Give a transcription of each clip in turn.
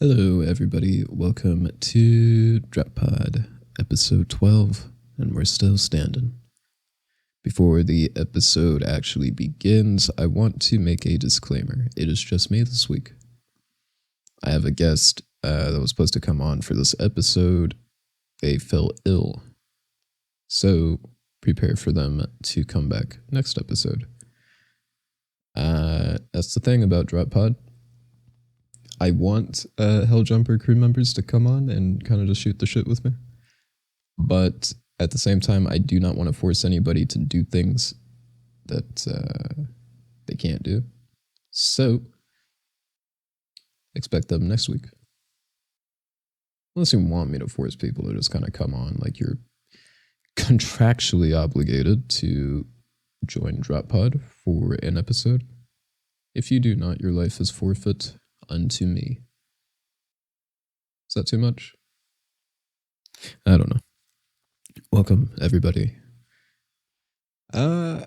Hello, everybody. Welcome to Drop Pod, episode 12, and we're still standing. Before the episode actually begins, I want to make a disclaimer. It is just me this week. I have a guest that was supposed to come on for this episode. They fell ill. So prepare for them to come back next episode. That's the thing about Drop Pod. I want Helljumper crew members to come on and kind of just shoot the shit with me. But at the same time, I do not want to force anybody to do things that they can't do. So, expect them next week. Unless you want me to force people to just kind of come on, like you're contractually obligated to join Drop Pod for an episode. If you do not, your life is forfeit unto me. Is that too much? I don't know. Welcome, everybody. I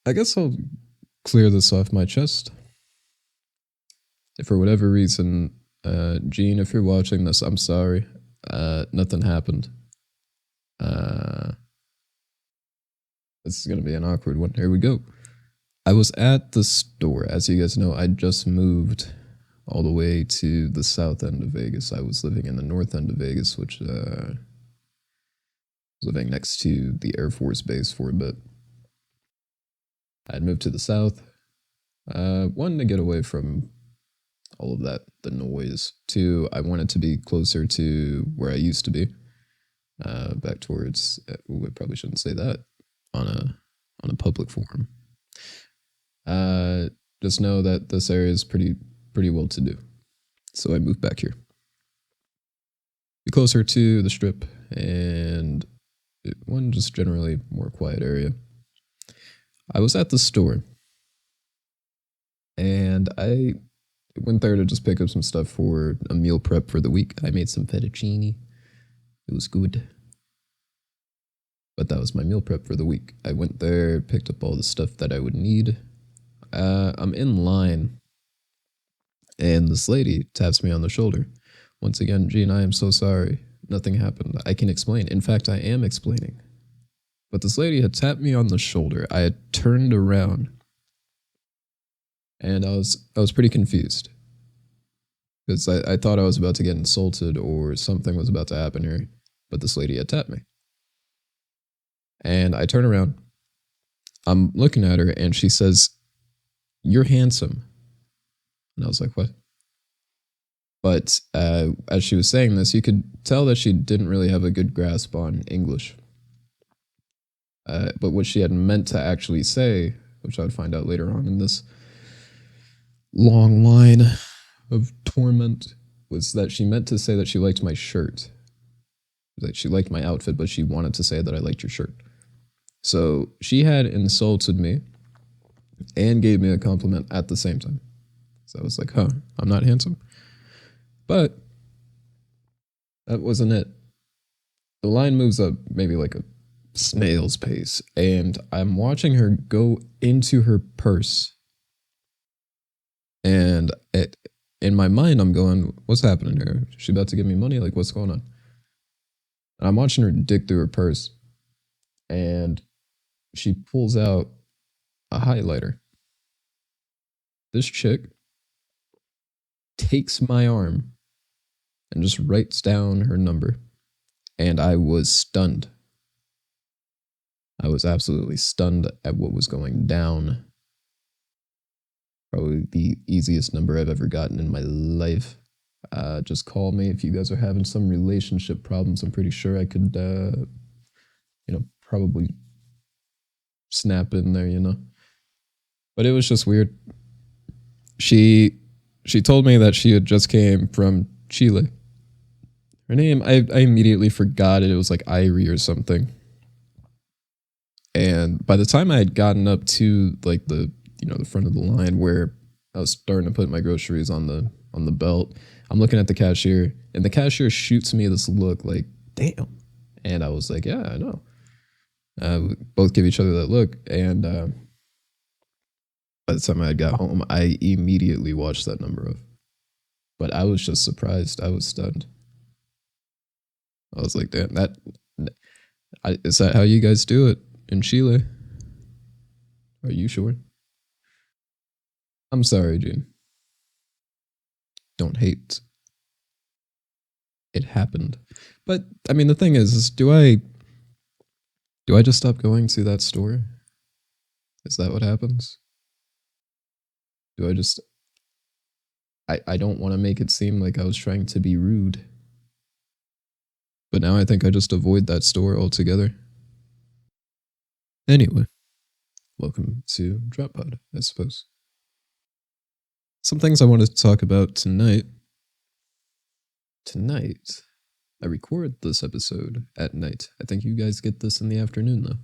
guess I'll clear this off my chest. If for whatever reason, Gene, if you're watching this, I'm sorry. Nothing happened. This is going to be an awkward one. Here we go. I was at the store. As you guys know, I just moved all the way to the south end of Vegas. I was living in the north end of Vegas, which was living next to the Air Force Base for a bit. I'd moved to the south. One, to get away from all of that, the noise. Two, I wanted to be closer to where I used to be. Back towards, we probably shouldn't say that on a public forum. Just know that this area is pretty well to do. So I moved back here. Be closer to the strip and one just generally more quiet area. I was at the store and I went there to just pick up some stuff for a meal prep for the week. I made some fettuccine. It was good. But that was my meal prep for the week. I went there, picked up all the stuff that I would need. I'm in line, and this lady taps me on the shoulder. Once again, Gene, I am so sorry. Nothing happened. I can explain. In fact, I am explaining. But this lady had tapped me on the shoulder. I had turned around, and I was pretty confused. Because I thought I was about to get insulted or something was about to happen here. But this lady had tapped me. And I turn around. I'm looking at her, and she says, "You're handsome." And I was like, what? But as she was saying this, you could tell that she didn't really have a good grasp on English. But what she had meant to actually say, which I would find out later on in this long line of torment, was that she meant to say that she liked my shirt. That she liked my outfit, but she wanted to say that I liked your shirt. So she had insulted me and gave me a compliment at the same time. So I was like, huh, I'm not handsome. But that wasn't it. The line moves up maybe like a snail's pace, and I'm watching her go into her purse. And in my mind, I'm going, what's happening here? Is she about to give me money? Like, what's going on? And I'm watching her dig through her purse, and she pulls out a highlighter. This chick takes my arm and just writes down her number. And I was stunned. I was absolutely stunned at what was going down. Probably the easiest number I've ever gotten in my life. Just call me if you guys are having some relationship problems. I'm pretty sure I could, probably snap in there, But it was just weird. She told me that she had just came from Chile. Her name, I immediately forgot it. It was like Irie or something. And by the time I had gotten up to like the front of the line where I was starting to put my groceries on the belt, I'm looking at the cashier, and the cashier shoots me this look like, damn. And I was like, yeah, I know. We both give each other that look, and by the time I got home, I immediately watched that number off. But I was just surprised. I was stunned. I was like, damn, is that how you guys do it in Chile? Are you sure? I'm sorry, Gene. Don't hate. It happened. But I mean, the thing is do I just stop going to that store? Is that what happens? Do I just I don't want to make it seem like I was trying to be rude. But now I think I just avoid that store altogether. Anyway, welcome to Drop Pod, I suppose. Some things I wanted to talk about tonight. Tonight, I record this episode at night. I think you guys get this in the afternoon, though.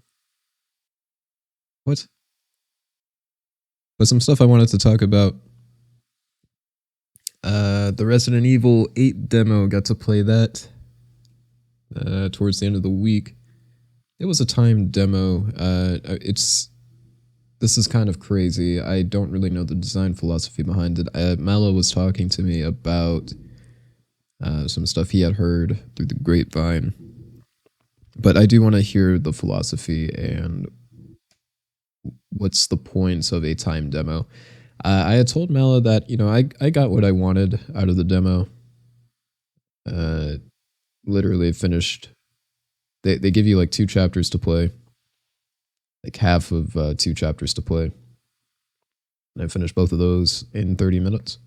What? But some stuff I wanted to talk about. The Resident Evil 8 demo, got to play that towards the end of the week. It was a timed demo. This is kind of crazy. I don't really know the design philosophy behind it. Mallow was talking to me about some stuff he had heard through the grapevine. But I do want to hear the philosophy and what's the points of a time demo. I had told Mallow that, I got what I wanted out of the demo. Literally finished. They give you like 2 chapters to play. Like half of 2 chapters to play. And I finished both of those in 30 minutes.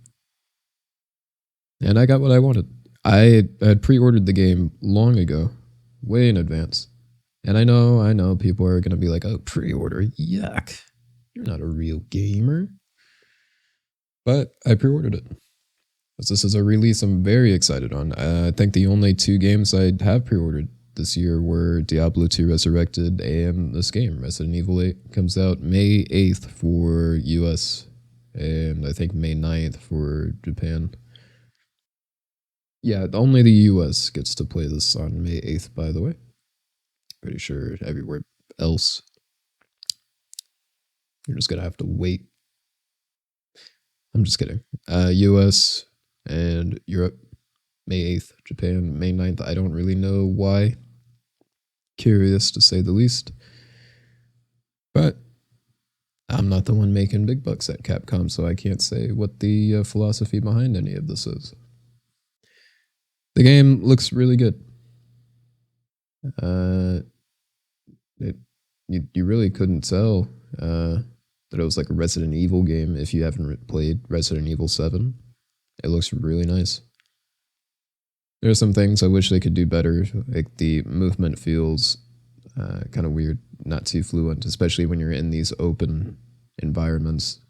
And I got what I wanted. I had pre-ordered the game long ago, way in advance. And I know people are going to be like, oh, pre-order, yuck. You're not a real gamer. But I pre-ordered it. This is a release I'm very excited on. I think the only 2 games I have pre-ordered this year were Diablo 2 Resurrected and this game, Resident Evil 8. Comes out May 8th for US and I think May 9th for Japan. Yeah, only the US gets to play this on May 8th, by the way. Pretty sure everywhere else, you're just going to have to wait. I'm just kidding. US and Europe, May 8th, Japan, May 9th. I don't really know why. Curious to say the least. But I'm not the one making big bucks at Capcom, so I can't say what the philosophy behind any of this is. The game looks really good. You really couldn't tell that it was like a Resident Evil game if you haven't played Resident Evil 7. It looks really nice. There are some things I wish they could do better. Like the movement feels kind of weird, not too fluent, especially when you're in these open environments.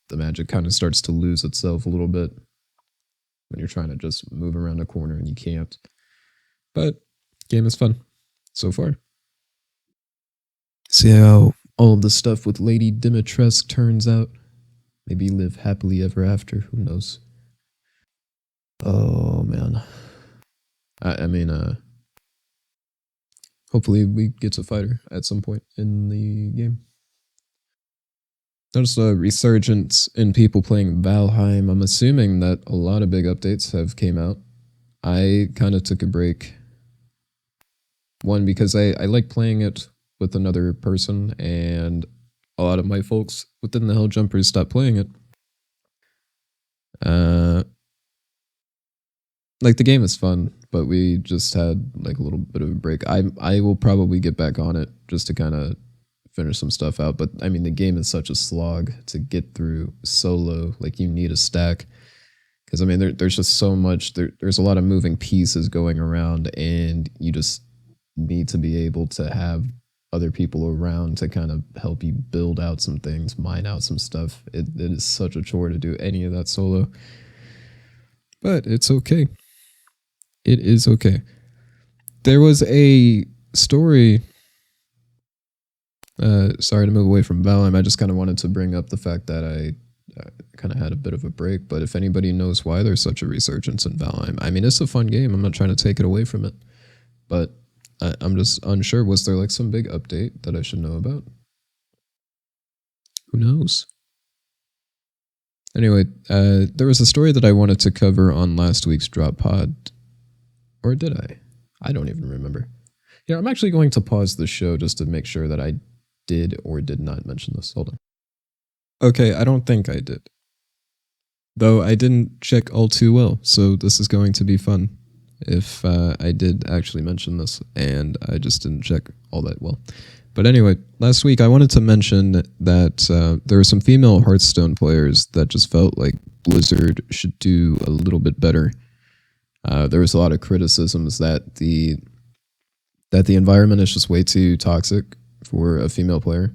The magic kind of starts to lose itself a little bit when you're trying to just move around a corner and you can't. But game is fun so far. See how all of the stuff with Lady Dimitrescu turns out. Maybe live happily ever after. Who knows? Oh man. I mean, hopefully we get to fight her at some point in the game. There's a resurgence in people playing Valheim. I'm assuming that a lot of big updates have came out. I kind of took a break. One, because I like playing it with another person, and a lot of my folks within the Hell Jumpers stopped playing it. Like the game is fun, but we just had like a little bit of a break. I will probably get back on it just to kind of finish some stuff out. But I mean, the game is such a slog to get through solo. Like you need a stack. Because I mean, there's just so much. There's a lot of moving pieces going around, and you just need to be able to have other people around to kind of help you build out some things, mine out some stuff. It is such a chore to do any of that solo. But it's okay. It is okay. There was a story. Sorry to move away from Valheim. I just kind of wanted to bring up the fact that I kind of had a bit of a break. But if anybody knows why there's such a resurgence in Valheim, I mean, it's a fun game. I'm not trying to take it away from it. But I'm just unsure. Was there like some big update that I should know about? Who knows? Anyway, there was a story that I wanted to cover on last week's Drop Pod. Or did I? I don't even remember. Yeah, I'm actually going to pause the show just to make sure that I did or did not mention this. Hold on. Okay, I don't think I did. Though I didn't check all too well, so this is going to be fun if I did actually mention this and I just didn't check all that well. But anyway, last week I wanted to mention that there were some female Hearthstone players that just felt like Blizzard should do a little bit better. There was a lot of criticisms that the environment is just way too toxic for a female player.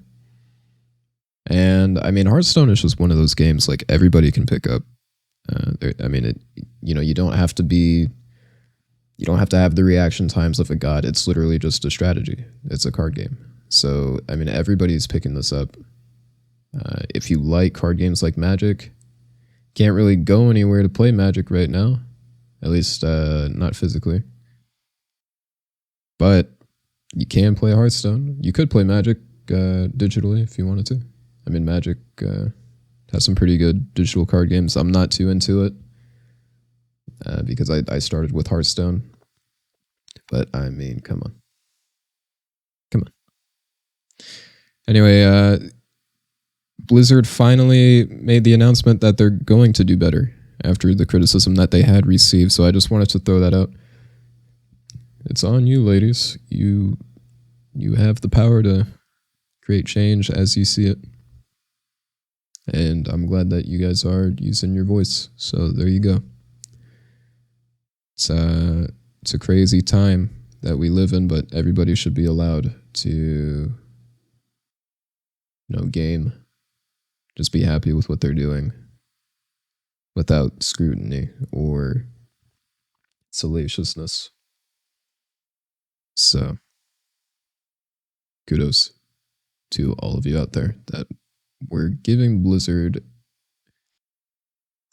And I mean, Hearthstone is just one of those games like everybody can pick up. I mean, you don't have to have the reaction times of a god. It's literally just a strategy. It's a card game. So, I mean, everybody's picking this up. If you like card games like Magic, can't really go anywhere to play Magic right now. At least not physically. But you can play Hearthstone. You could play Magic digitally if you wanted to. I mean, Magic has some pretty good digital card games. I'm not too into it because I started with Hearthstone. But I mean, come on. Anyway, Blizzard finally made the announcement that they're going to do better after the criticism that they had received. So I just wanted to throw that out. It's on you, ladies. You have the power to create change as you see it. And I'm glad that you guys are using your voice. So there you go. It's a crazy time that we live in, but everybody should be allowed to, game. Just be happy with what they're doing without scrutiny or salaciousness. So, kudos to all of you out there that we're giving Blizzard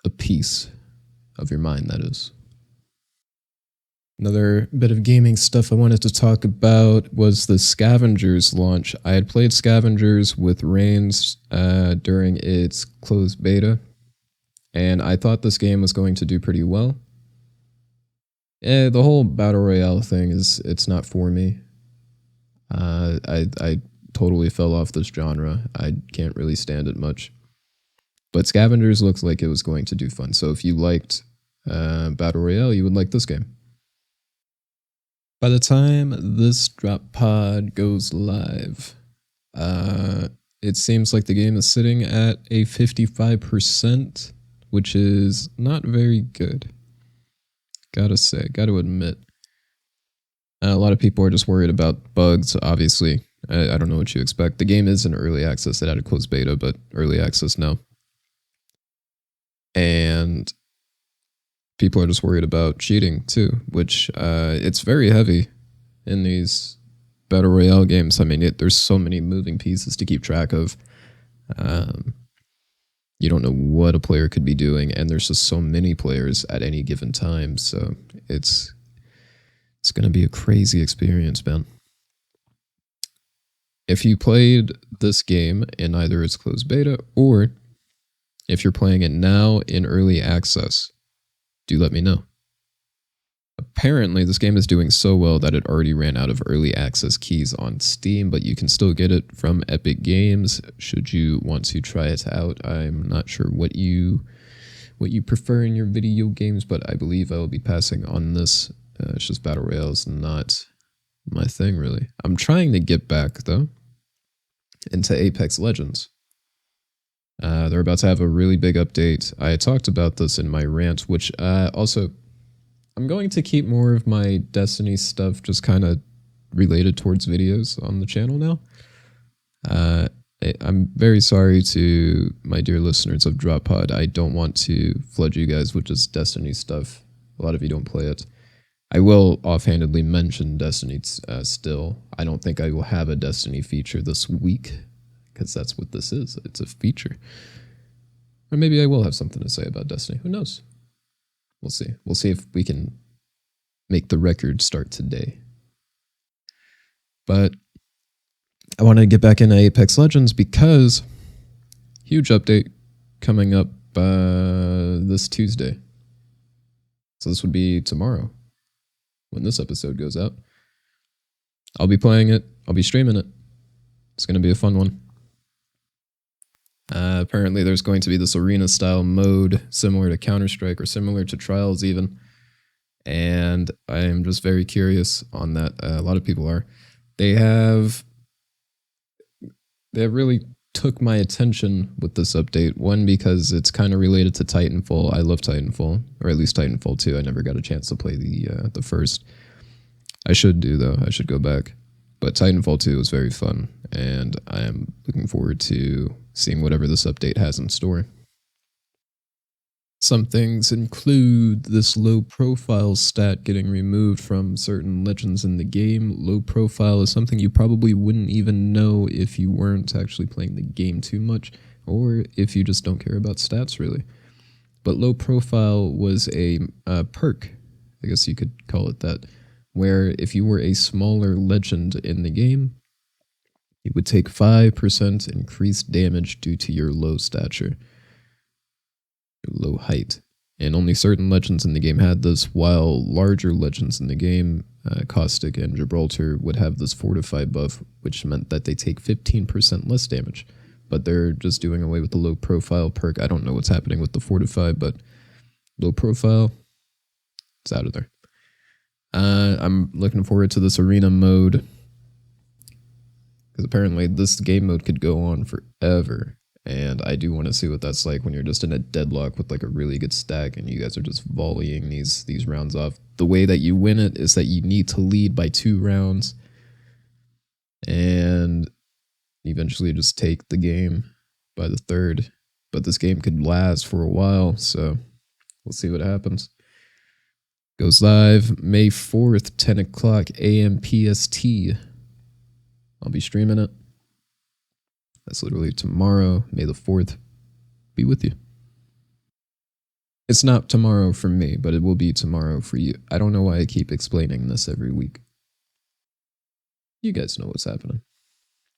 a piece of your mind, that is. Another bit of gaming stuff I wanted to talk about was the Scavengers launch. I had played Scavengers with Reigns during its closed beta, and I thought this game was going to do pretty well. The whole Battle Royale thing it's not for me. I totally fell off this genre. I can't really stand it much. But Scavengers looks like it was going to do fun. So if you liked Battle Royale, you would like this game. By the time this drop pod goes live, it seems like the game is sitting at a 55%, which is not very good. Gotta admit. A lot of people are just worried about bugs, obviously. I don't know what you expect. The game is in early access. It had a closed beta, but early access, no. And people are just worried about cheating too, which it's very heavy in these Battle Royale games. I mean, there's so many moving pieces to keep track of. You don't know what a player could be doing, and there's just so many players at any given time. So it's going to be a crazy experience, man. If you played this game in either its closed beta or if you're playing it now in early access, do let me know. Apparently, this game is doing so well that it already ran out of early access keys on Steam, but you can still get it from Epic Games should you want to try it out. I'm not sure what you prefer in your video games, but I believe I will be passing on this. It's just Battle Royale is not my thing, really. I'm trying to get back, though, into Apex Legends. They're about to have a really big update. I talked about this in my rant, which also, I'm going to keep more of my Destiny stuff just kind of related towards videos on the channel now. I'm very sorry to my dear listeners of Drop Pod. I don't want to flood you guys with just Destiny stuff. A lot of you don't play it. I will offhandedly mention Destiny still. I don't think I will have a Destiny feature this week, because that's what this is. It's a feature. Or maybe I will have something to say about Destiny. Who knows? We'll see. We'll see if we can make the record start today. But I want to get back into Apex Legends because huge update coming up this Tuesday. So this would be tomorrow when this episode goes out. I'll be playing it. I'll be streaming it. It's going to be a fun one. Apparently there's going to be this arena-style mode similar to Counter-Strike or similar to Trials even. And I am just very curious on that. A lot of people are. They really took my attention with this update. One, because it's kind of related to Titanfall. I love Titanfall, or at least Titanfall 2. I never got a chance to play the first. I should do, though. I should go back. But Titanfall 2 was very fun, and I am looking forward to seeing whatever this update has in store. Some things include this low profile stat getting removed from certain legends in the game. Low profile is something you probably wouldn't even know if you weren't actually playing the game too much, or if you just don't care about stats really. But low profile was a perk, I guess you could call it that, where if you were a smaller legend in the game, you would take 5% increased damage due to your low stature. Low height, and only certain legends in the game had this, while larger legends in the game, Caustic and Gibraltar, would have this Fortify buff, which meant that they take 15% less damage. But they're just doing away with the low profile perk. I don't know what's happening with the Fortify, but low profile, it's out of there. I'm looking forward to this arena mode, because apparently this game mode could go on forever. And I do want to see what that's like when you're just in a deadlock with like a really good stack and you guys are just volleying these rounds off. The way that you win it is that you need to lead by 2 rounds and eventually just take the game by the 3rd. But this game could last for a while, so we'll see what happens. Goes live May 4th, 10 o'clock a.m. PST. I'll be streaming it. That's literally tomorrow, May the 4th. Be with you. It's not tomorrow for me, but it will be tomorrow for you. I don't know why I keep explaining this every week. You guys know what's happening.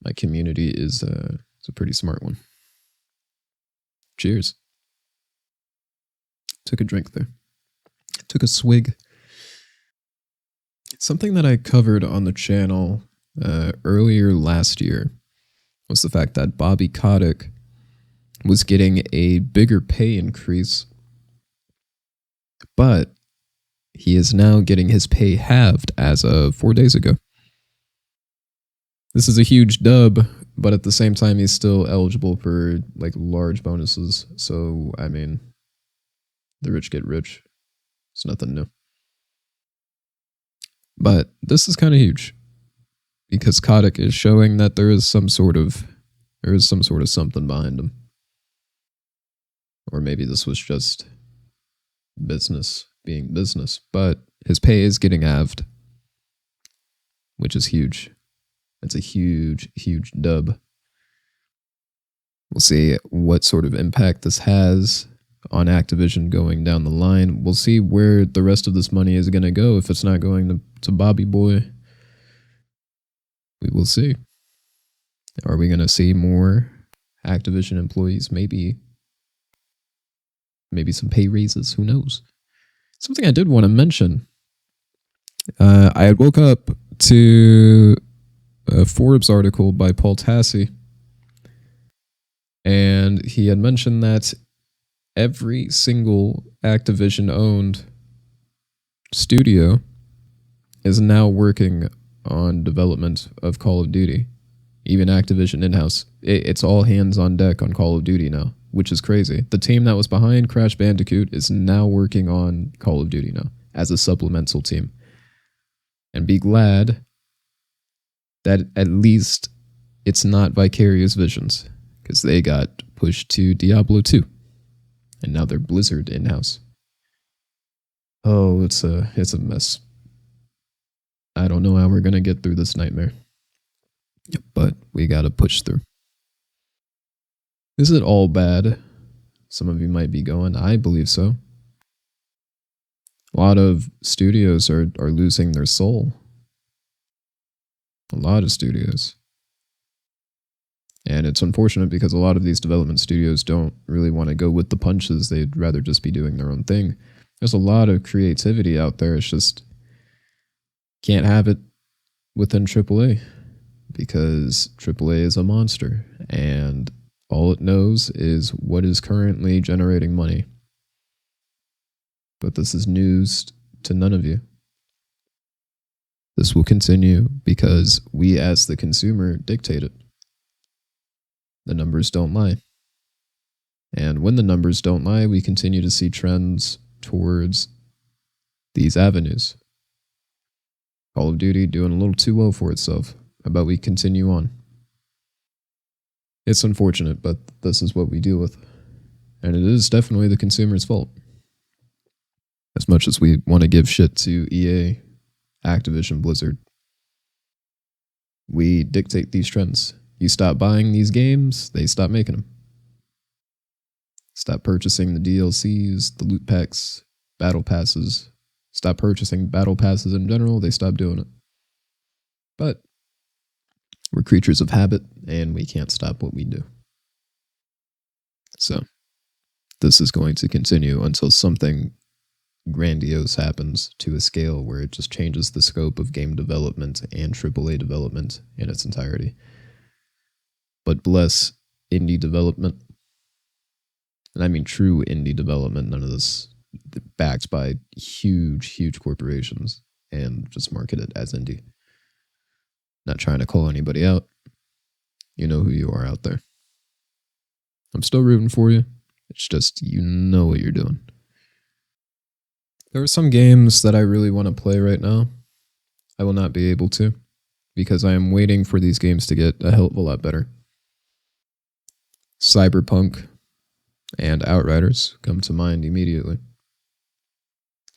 My community is a pretty smart one. Cheers. Took a drink there. Took a swig. Something that I covered on the channel earlier last year was the fact that Bobby Kotick was getting a bigger pay increase, but he is now getting his pay halved as of 4 days ago. This is a huge dub, but at the same time, he's still eligible for like large bonuses. So, I mean, the rich get rich. It's nothing new. But this is kind of huge, because Kotick is showing that there is some sort of something behind him. Or maybe this was just business being business, but his pay is getting halved, which is huge. It's a huge, huge dub. We'll see what sort of impact this has on Activision going down the line. We'll see where the rest of this money is going to go. If it's not going to Bobby Boy, we will see. Are we going to see more Activision employees? Maybe some pay raises. Who knows? Something I did want to mention. I had woke up to a Forbes article by Paul Tassi, and he had mentioned that every single Activision-owned studio is now working on development of Call of Duty. Even Activision in-house. It's all hands on deck on Call of Duty now, which is crazy. The team that was behind Crash Bandicoot is now working on Call of Duty now as a supplemental team. And be glad that at least it's not Vicarious Visions, because they got pushed to Diablo 2. And now they're Blizzard in-house. Oh, it's a mess. I don't know how we're going to get through this nightmare. But we gotta push through. Is it all bad? Some of you might be going, I believe so. A lot of studios are losing their soul. A lot of studios. And it's unfortunate because a lot of these development studios don't really want to go with the punches. They'd rather just be doing their own thing. There's a lot of creativity out there. It's just can't have it within AAA because AAA is a monster and all it knows is what is currently generating money. But this is news to none of you. This will continue because we as the consumer dictate it. The numbers don't lie. And when the numbers don't lie, we continue to see trends towards these avenues. Call of Duty doing a little too well for itself. How about we continue on? It's unfortunate, but this is what we deal with. And it is definitely the consumer's fault. As much as we want to give shit to EA, Activision, Blizzard, we dictate these trends. You stop buying these games, they stop making them. Stop purchasing the DLCs, the loot packs, battle passes. Stop purchasing battle passes in general, they stop doing it. But we're creatures of habit, and we can't stop what we do. So, this is going to continue until something grandiose happens to a scale where it just changes the scope of game development and AAA development in its entirety. But bless indie development. And I mean true indie development, none of this backed by huge corporations and just market it as indie. Not trying to call anybody out. You know who you are out there. I'm still rooting for you. It's just, you know what you're doing. There are some games that I really want to play right now. I will not be able to because I am waiting for these games to get a hell of a lot better. Cyberpunk and Outriders come to mind immediately.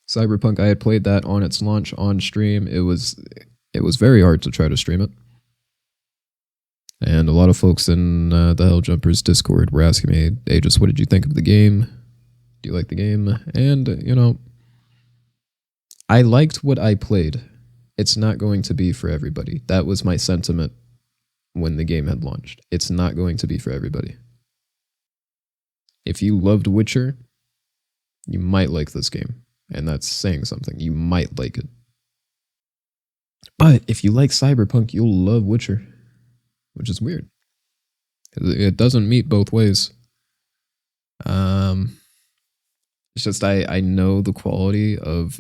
Cyberpunk, I had played that on its launch on stream. It was very hard to try to stream it. And a lot of folks in the Helljumpers Discord were asking me, Aegis, what did you think of the game? Do you like the game? And, you know, I liked what I played. It's not going to be for everybody. That was my sentiment when the game had launched. It's not going to be for everybody. If you loved Witcher, you might like this game. And that's saying something. You might like it. But if you like Cyberpunk, you'll love Witcher. Which is weird. It doesn't meet both ways. It's just I know the quality of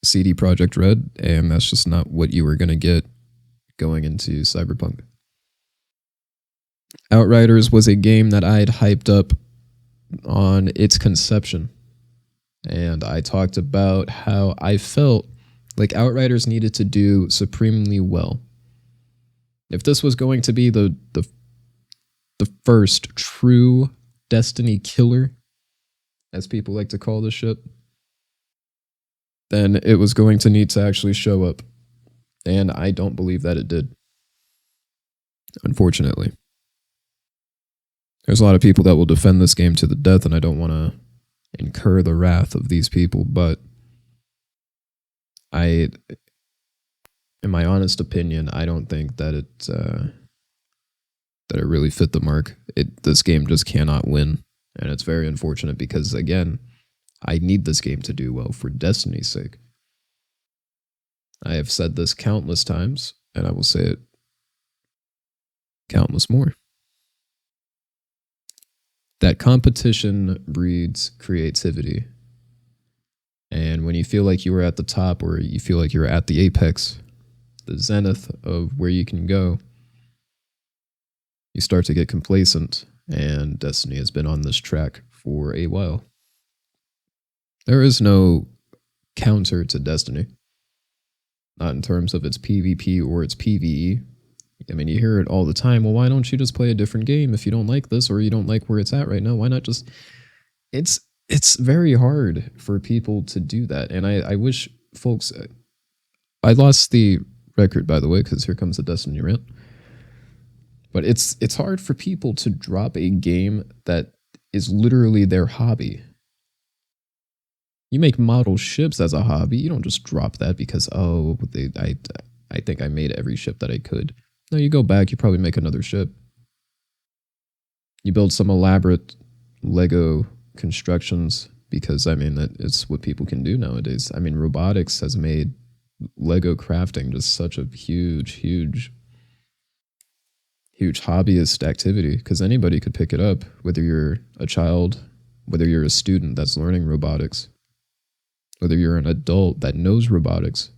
CD Projekt Red, and that's just not what you were going to get going into Cyberpunk. Outriders was a game that I had hyped up on its conception. And I talked about how I felt like Outriders needed to do supremely well. If this was going to be the first true Destiny killer, as people like to call this shit, then it was going to need to actually show up. And I don't believe that it did. Unfortunately. There's a lot of people that will defend this game to the death, and I don't want to incur the wrath of these people, but in my honest opinion, I don't think that it really fit the mark. This game just cannot win, and it's very unfortunate because, again, I need this game to do well for Destiny's sake. I have said this countless times, and I will say it countless more. That competition breeds creativity. And when you feel like you are at the top, or you feel like you're at the apex, the zenith of where you can go, you start to get complacent, and Destiny has been on this track for a while. There is no counter to Destiny. Not in terms of its PvP or its PvE. I mean, you hear it all the time. Well, why don't you just play a different game if you don't like this, or you don't like where it's at right now? Why not just... It's very hard for people to do that. And I wish folks... I lost the record, by the way, because here comes the Destiny rant. But it's hard for people to drop a game that is literally their hobby. You make model ships as a hobby. You don't just drop that because, I think I made every ship that I could. No, you go back, you probably make another ship. You build some elaborate Lego constructions because I mean that it's what people can do nowadays. I mean, robotics has made Lego crafting just such a huge hobbyist activity because anybody could pick it up, whether you're a child, whether you're a student that's learning robotics, whether you're an adult that knows robotics,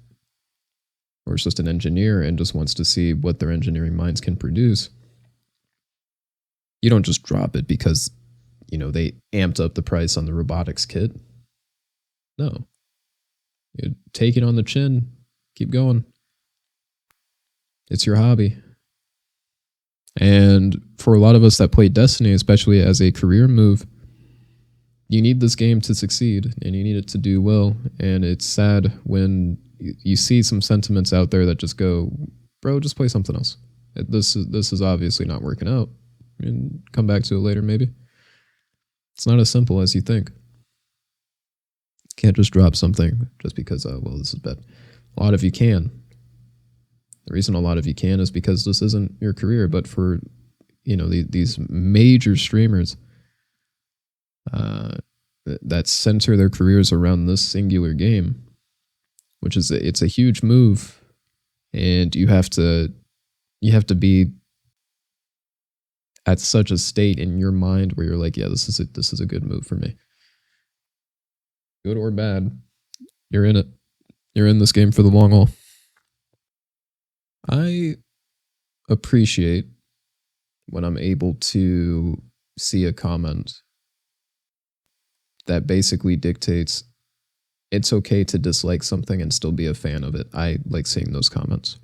or it's just an engineer and just wants to see what their engineering minds can produce. You don't just drop it because, they amped up the price on the robotics kit. No. You take it on the chin, keep going. It's your hobby. And for a lot of us that play Destiny, especially as a career move, you need this game to succeed and you need it to do well. And it's sad when you see some sentiments out there that just go, bro, just play something else. This is obviously not working out. And come back to it later, maybe. It's not as simple as you think. You can't just drop something just because, this is bad. A lot of you can. The reason a lot of you can is because this isn't your career, but for, these major streamers that center their careers around this singular game, which is, it's a huge move, and you have to be at such a state in your mind where you're like, yeah, this is a good move for me. Good or bad, you're in it. You're in this game for the long haul. I appreciate when I'm able to see a comment that basically dictates it's okay to dislike something and still be a fan of it. I like seeing those comments.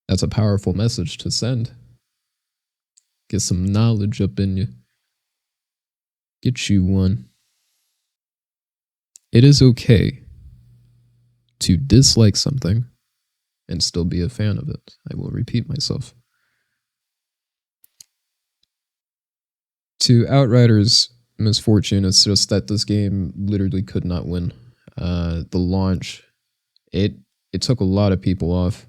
That's a powerful message to send. Get some knowledge up in you. Get you one. It is okay to dislike something and still be a fan of it. I will repeat myself. To Outriders' misfortune, it's just that this game literally could not win. The launch, it took a lot of people off.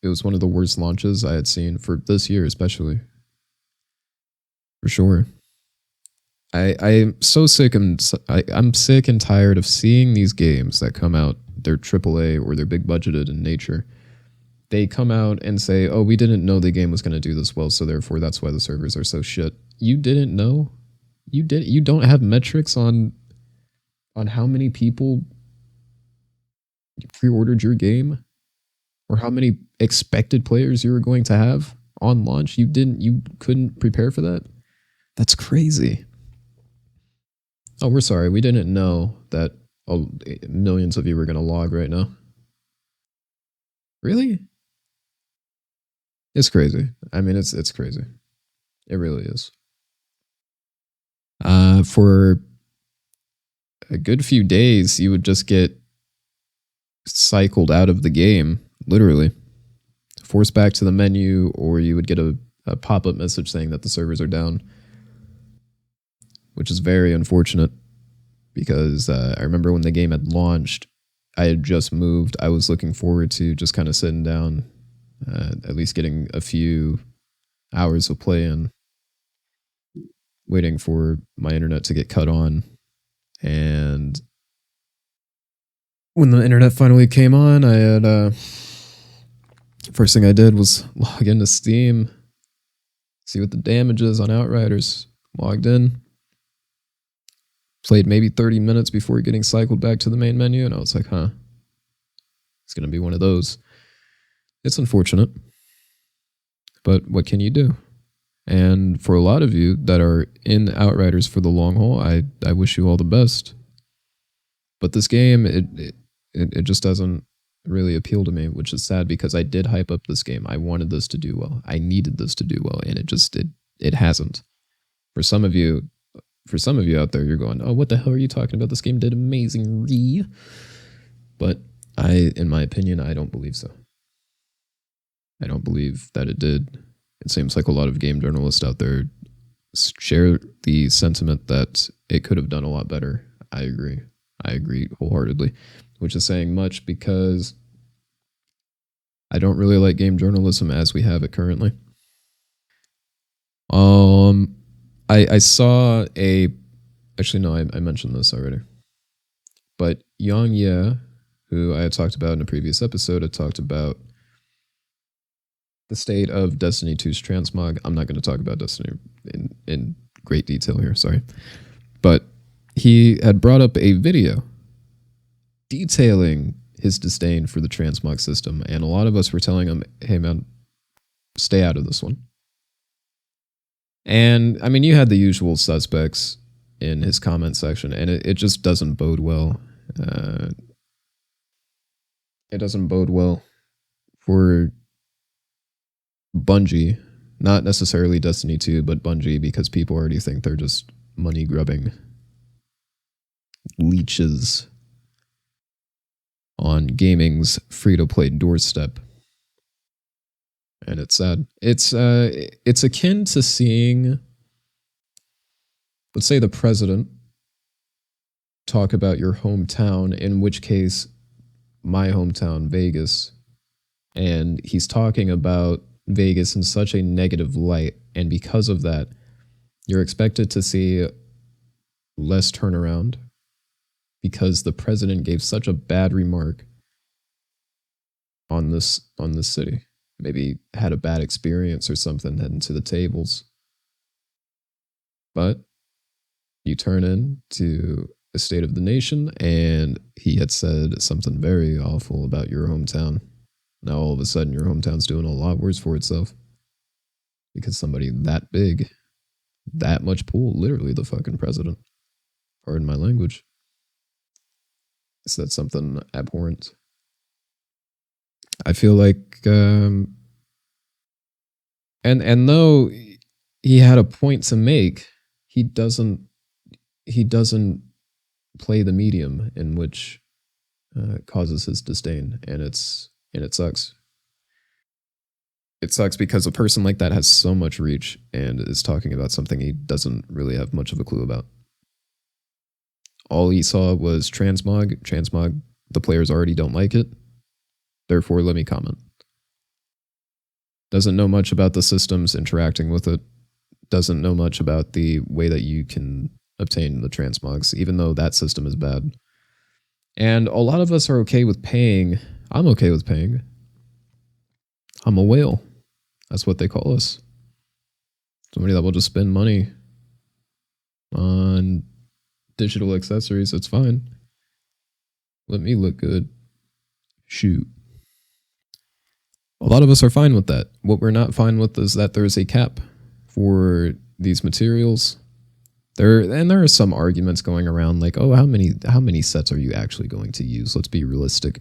It was one of the worst launches I had seen for this year, especially. For sure. I'm so sick and I'm sick and tired of seeing these games that come out, they're AAA or they're big budgeted in nature. They come out and say, "Oh, we didn't know the game was going to do this well, so therefore that's why the servers are so shit." You didn't know? You don't have metrics on how many people pre-ordered your game or how many expected players you were going to have on launch? You couldn't prepare for that? That's crazy. Oh, we're sorry. We didn't know that millions of you were going to log right now. Really? It's crazy. I mean, it's crazy. It really is. For a good few days, you would just get cycled out of the game, literally. Forced back to the menu, or you would get a pop-up message saying that the servers are down, which is very unfortunate because I remember when the game had launched, I had just moved. I was looking forward to just kind of sitting down, at least getting a few hours of play in, waiting for my internet to get cut on. And when the internet finally came on, I had first thing I did was log into Steam, see what the damage is on Outriders. Logged in, played maybe 30 minutes before getting cycled back to the main menu, and I was like, it's going to be one of those. It's unfortunate, but what can you do? And for a lot of you that are in Outriders for the long haul, I wish you all the best. But this game, it just doesn't really appeal to me, which is sad because I did hype up this game. I wanted this to do well. I needed this to do well, and it hasn't. For some of you out there, you're going, "Oh, what the hell are you talking about? This game did amazingly." But in my opinion, I don't believe so. I don't believe that it did. It seems like a lot of game journalists out there share the sentiment that it could have done a lot better. I agree wholeheartedly, which is saying much because I don't really like game journalism as we have it currently. I saw a actually no, I mentioned this already. But Yang Ye, who I had talked about in a previous episode, had talked about the state of Destiny 2's transmog. I'm not going to talk about Destiny in great detail here, sorry. But he had brought up a video detailing his disdain for the transmog system, and a lot of us were telling him, hey man, stay out of this one. And I mean, you had the usual suspects in his comment section, and it just doesn't bode well. It doesn't bode well for Bungie, not necessarily Destiny 2, but Bungie, because people already think they're just money grubbing leeches on gaming's free-to-play doorstep. And it's sad. It's akin to seeing, let's say, the president talk about your hometown, in which case my hometown, Vegas, and he's talking about Vegas in such a negative light, and because of that, you're expected to see less turnaround because the president gave such a bad remark on this city. Maybe had a bad experience or something heading to the tables. But you turn in to a state of the nation, and he had said something very awful about your hometown. Now all of a sudden your hometown's doing a lot worse for itself because somebody that big, that much pull, literally the fucking president, pardon my language, said something abhorrent. I feel like, and though he had a point to make, he doesn't play the medium in which causes his disdain, and it sucks. It sucks because a person like that has so much reach and is talking about something he doesn't really have much of a clue about. All he saw was transmog. Transmog, the players already don't like it. Therefore, let me comment. Doesn't know much about the systems interacting with it. Doesn't know much about the way that you can obtain the transmogs, even though that system is bad. And a lot of us are okay with paying. I'm okay with paying. I'm a whale. That's what they call us. Somebody that will just spend money on digital accessories. It's fine. Let me look good. Shoot. A lot of us are fine with that. What we're not fine with is that there's a cap for these materials. There are some arguments going around like, oh, how many sets are you actually going to use? Let's be realistic.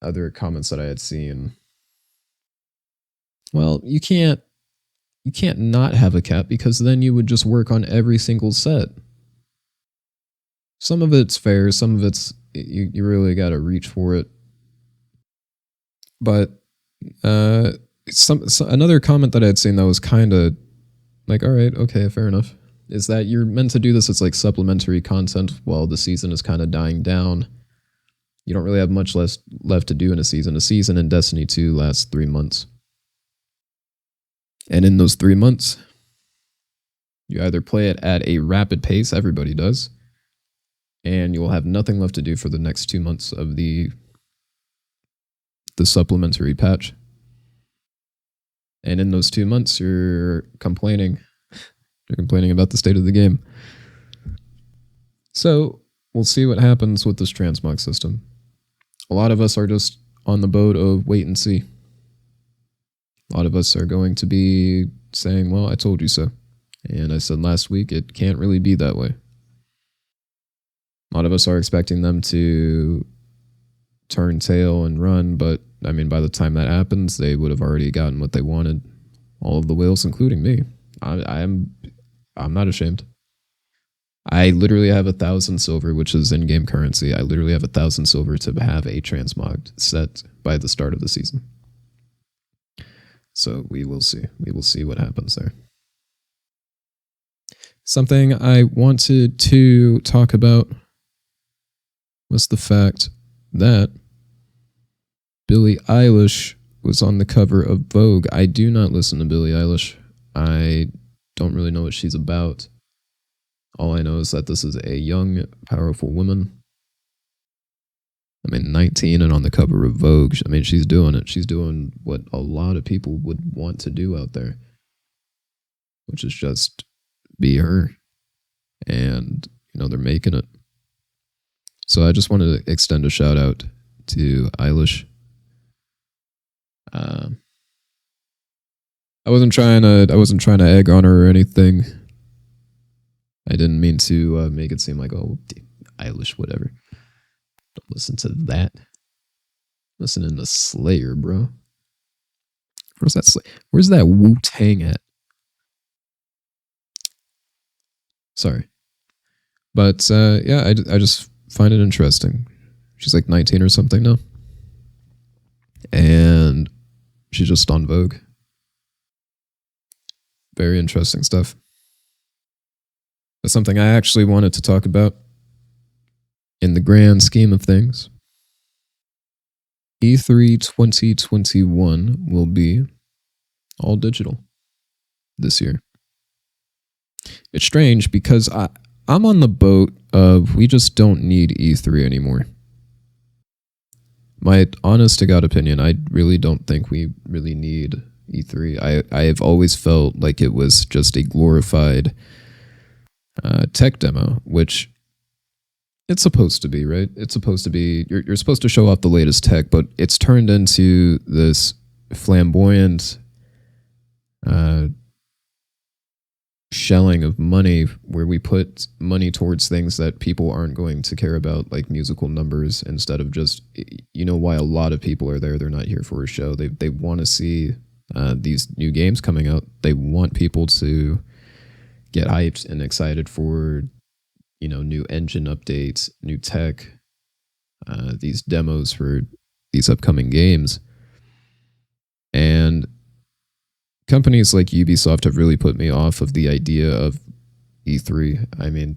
Other comments that I had seen. Well, you can't not have a cap because then you would just work on every single set. Some of it's fair, some of it's you really got to reach for it. But another comment that I had seen that was kind of like, all right, okay, fair enough, is that you're meant to do this as like supplementary content while the season is kind of dying down. You don't really have much left to do in a season. A season in Destiny 2 lasts 3 months. And in those 3 months, you either play it at a rapid pace, everybody does, and you will have nothing left to do for the next 2 months of the supplementary patch. And in those 2 months, you're complaining. You're complaining about the state of the game. So we'll see what happens with this transmog system. A lot of us are just on the boat of wait and see. A lot of us are going to be saying, well, I told you so. And I said last week, it can't really be that way. A lot of us are expecting them to turn tail and run, but I mean, by the time that happens, they would have already gotten what they wanted. All of the whales, including me. I'm not ashamed. I literally have 1,000 silver, which is in-game currency. I literally have 1,000 silver to have a transmogged set by the start of the season. So we will see. We will see what happens there. Something I wanted to talk about was the fact that Billie Eilish was on the cover of Vogue. I do not listen to Billie Eilish. I don't really know what she's about. All I know is that this is a young, powerful woman. I mean, 19 and on the cover of Vogue. I mean, she's doing it. She's doing what a lot of people would want to do out there, which is just be her. And, they're making it. So I just wanted to extend a shout out to Eilish. I wasn't trying to egg on her or anything. I didn't mean to make it seem like, oh, Eilish, whatever. Don't listen to that. Listening to Slayer, bro. Where's that Wu-Tang at? Sorry. But yeah, I just find it interesting. She's like 19 or something now. And she's just on Vogue. Very interesting stuff. But something I actually wanted to talk about in the grand scheme of things. E3 2021 will be all digital this year. It's strange because I'm on the boat of we just don't need E3 anymore. My honest to God opinion, I really don't think we really need E3. I have always felt like it was just a glorified tech demo, which it's supposed to be, right? It's supposed to be, you're supposed to show off the latest tech, but it's turned into this flamboyant shelling of money where we put money towards things that people aren't going to care about, like musical numbers, instead of just, why a lot of people are there. They're not here for a show. They want to see these new games coming out. They want people to get hyped and excited for, new engine updates, new tech, these demos for these upcoming games. And companies like Ubisoft have really put me off of the idea of E3. I mean,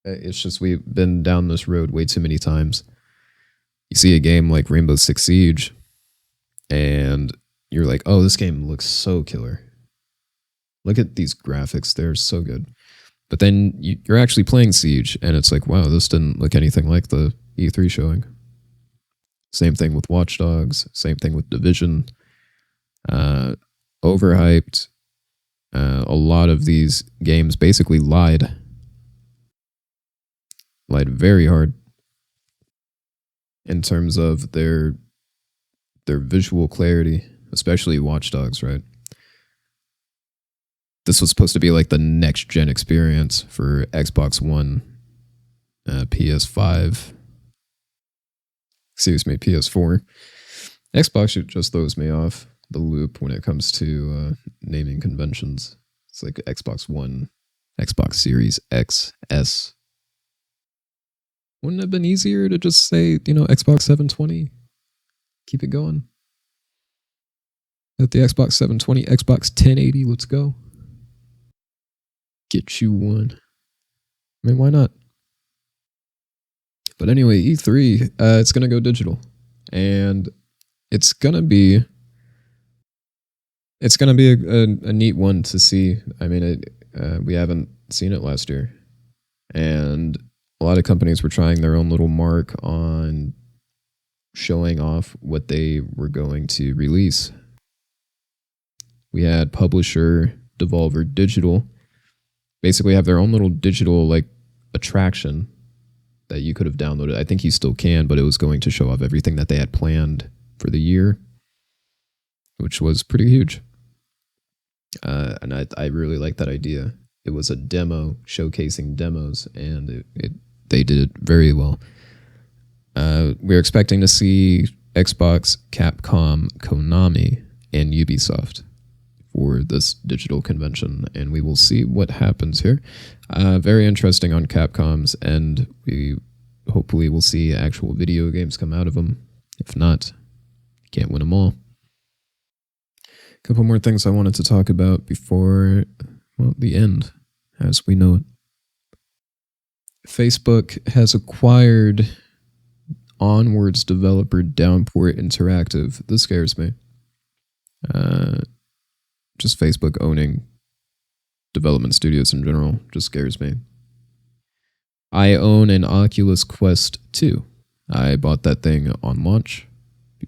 it's just we've been down this road way too many times. You see a game like Rainbow Six Siege, and you're like, oh, this game looks so killer. Look at these graphics. They're so good. But then you're actually playing Siege, and it's like, wow, this didn't look anything like the E3 showing. Same thing with Watch Dogs. Same thing with Division. Overhyped. A lot of these games basically lied very hard in terms of their visual clarity, especially Watch Dogs, right? This was supposed to be like the next gen experience for Xbox One, PS5, PS4. Xbox just throws me off the loop when it comes to naming conventions. It's like Xbox One, Xbox Series X, S. Wouldn't it have been easier to just say, Xbox 720? Keep it going. At the Xbox 720, Xbox 1080, let's go. Get you one. I mean, why not? But anyway, E3, it's going to go digital. And it's going to be a neat one to see. I mean, we haven't seen it last year. And a lot of companies were trying their own little mark on showing off what they were going to release. We had publisher Devolver Digital basically have their own little digital attraction that you could have downloaded. I think you still can, but it was going to show off everything that they had planned for the year, which was pretty huge. And I really like that idea. It was a demo showcasing demos, and they did it very well. We're expecting to see Xbox, Capcom, Konami, and Ubisoft for this digital convention, and we will see what happens here. Very interesting on Capcom's, and we hopefully will see actual video games come out of them. If not, can't win them all. A couple more things I wanted to talk about before, the end, as we know it. Facebook has acquired Onwards developer Downport Interactive. This scares me. Just Facebook owning development studios in general just scares me. I own an Oculus Quest 2. I bought that thing on launch,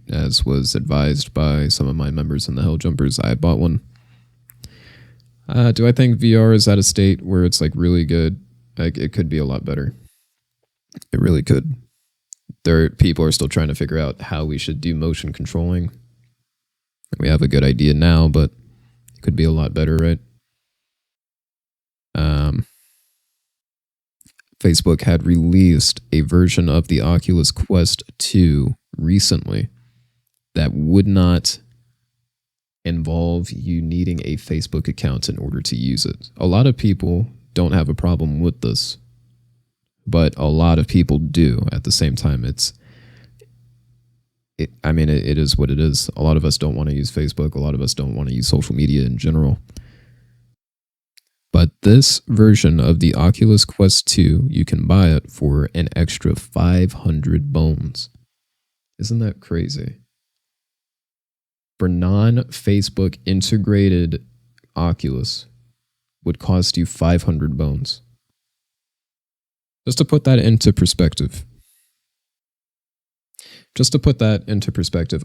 as was advised by some of my members in the Hell Jumpers. I bought one. Do I think VR is at a state where it's like really good? Like, it could be a lot better. It really could. People are still trying to figure out how we should do motion controlling. We have a good idea now, but it could be a lot better, right? Facebook had released a version of the Oculus Quest 2 recently that would not involve you needing a Facebook account in order to use it. A lot of people don't have a problem with this, but a lot of people do at the same time. It is what it is. A lot of us don't want to use Facebook. A lot of us don't want to use social media in general. But this version of the Oculus Quest 2, you can buy it for an extra 500 bones. Isn't that crazy? For non-Facebook integrated Oculus would cost you 500 bones. Just to put that into perspective.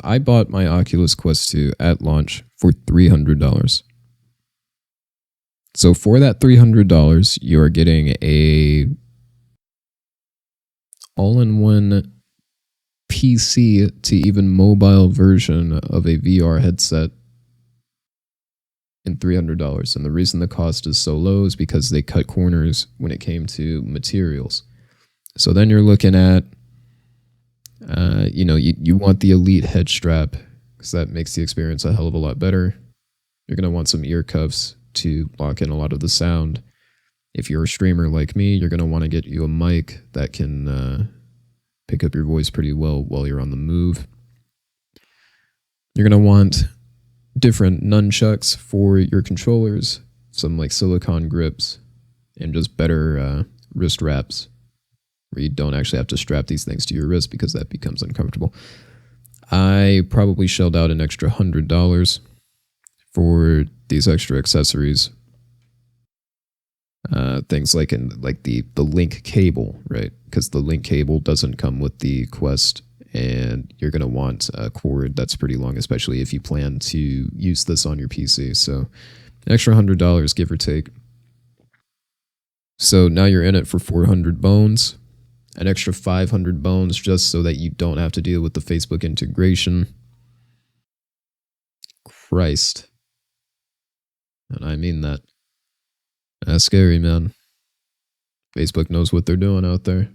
I bought my Oculus Quest 2 at launch for $300. So for that $300, you are getting a all-in-one PC to even mobile version of a VR headset in $300. And the reason the cost is so low is because they cut corners when it came to materials. So then you're looking at, you want the Elite head strap because that makes the experience a hell of a lot better. You're going to want some ear cuffs to lock in a lot of the sound. If you're a streamer like me, you're going to want to get you a mic that can pick up your voice pretty well while you're on the move. You're going to want different nunchucks for your controllers, some like silicone grips, and just better wrist wraps where you don't actually have to strap these things to your wrist because that becomes uncomfortable. I probably shelled out an extra $100 for these extra accessories. Things like the link cable, right? Because the link cable doesn't come with the Quest, and you're going to want a cord that's pretty long, especially if you plan to use this on your PC. So an extra $100, give or take. So now you're in it for 400 bones, an extra 500 bones just so that you don't have to deal with the Facebook integration. Christ. And I mean that. That's scary, man. Facebook knows what they're doing out there.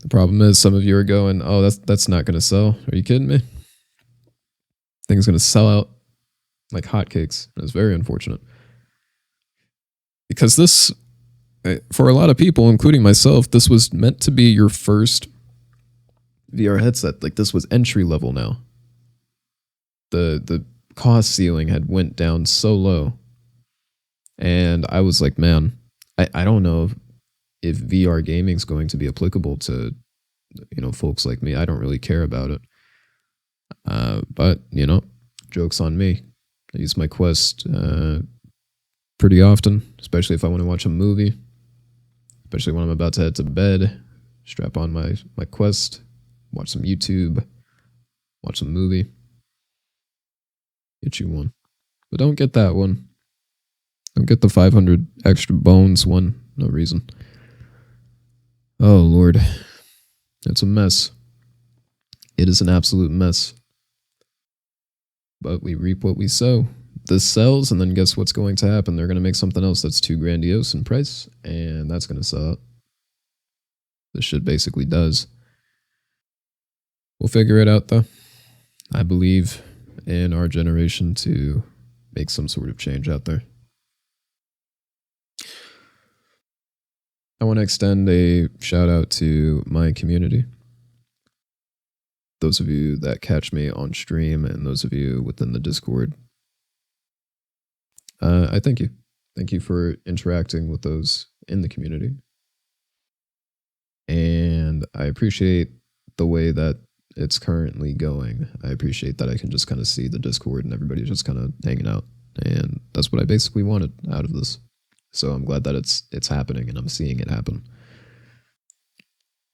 The problem is some of you are going, oh, that's not going to sell. Are you kidding me? Thing's going to sell out like hotcakes. It's very unfortunate. Because this, for a lot of people, including myself, this was meant to be your first VR headset. Like, this was entry level now. The cost ceiling had went down so low. And I was like, man, I don't know if VR gaming is going to be applicable to, folks like me. I don't really care about it. But, joke's on me. I use my Quest pretty often, especially if I want to watch a movie, especially when I'm about to head to bed, strap on my Quest, watch some YouTube, watch some movie. Get you one. But don't get that one. Don't get the 500 extra bones one. No reason. Oh, Lord. It's a mess. It is an absolute mess. But we reap what we sow. This sells, and then guess what's going to happen? They're going to make something else that's too grandiose in price, and that's going to sell out. This shit basically does. We'll figure it out, though. I believe in our generation to make some sort of change out there. I want to extend a shout out to my community. Those of you that catch me on stream and those of you within the Discord. I thank you. Thank you for interacting with those in the community. And I appreciate the way that it's currently going, I appreciate that I can just kind of see the Discord and everybody just kind of hanging out. And that's what I basically wanted out of this. So I'm glad that it's happening and I'm seeing it happen.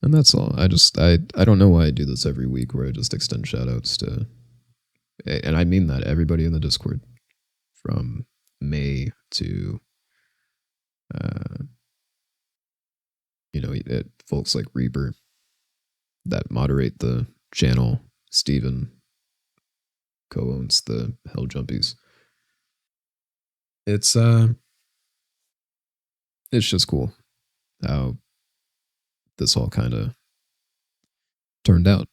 And that's all. I don't know why I do this every week where I just extend shout outs to, and I mean that, everybody in the Discord from May to folks like Reaper that moderate the channel. Steven co-owns the Hell Jumpies. It's just cool how this all kind of turned out.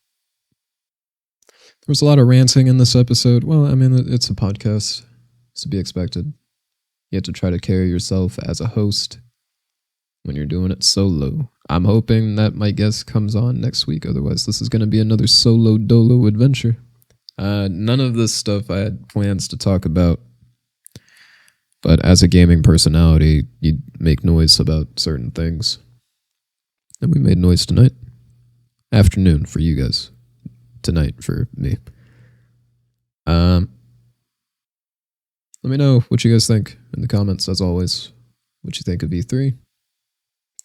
There was a lot of ranting in this episode. Well, I mean, it's a podcast. It's to be expected. You have to try to carry yourself as a host when you're doing it solo. I'm hoping that my guest comes on next week. Otherwise, this is going to be another solo dolo adventure. None of this stuff I had plans to talk about. But as a gaming personality, you make noise about certain things. And we made noise tonight. Afternoon for you guys. Tonight for me. Let me know what you guys think in the comments, as always. What you think of E3.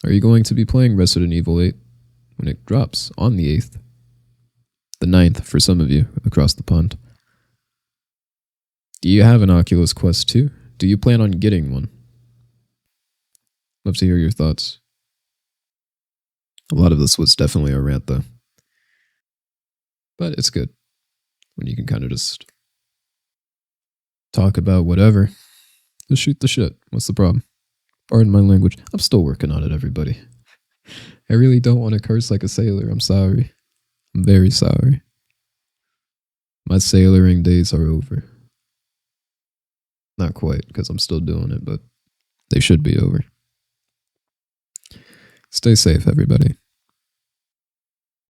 Are you going to be playing Resident Evil 8 when it drops on the 8th? The 9th for some of you across the pond. Do you have an Oculus Quest 2? Do you plan on getting one? Love to hear your thoughts. A lot of this was definitely a rant, though. But it's good when you can kind of just talk about whatever. Just shoot the shit. What's the problem? Pardon my language. I'm still working on it, everybody. I really don't want to curse like a sailor. I'm sorry. I'm very sorry. My sailoring days are over. Not quite, because I'm still doing it, but they should be over. Stay safe, everybody.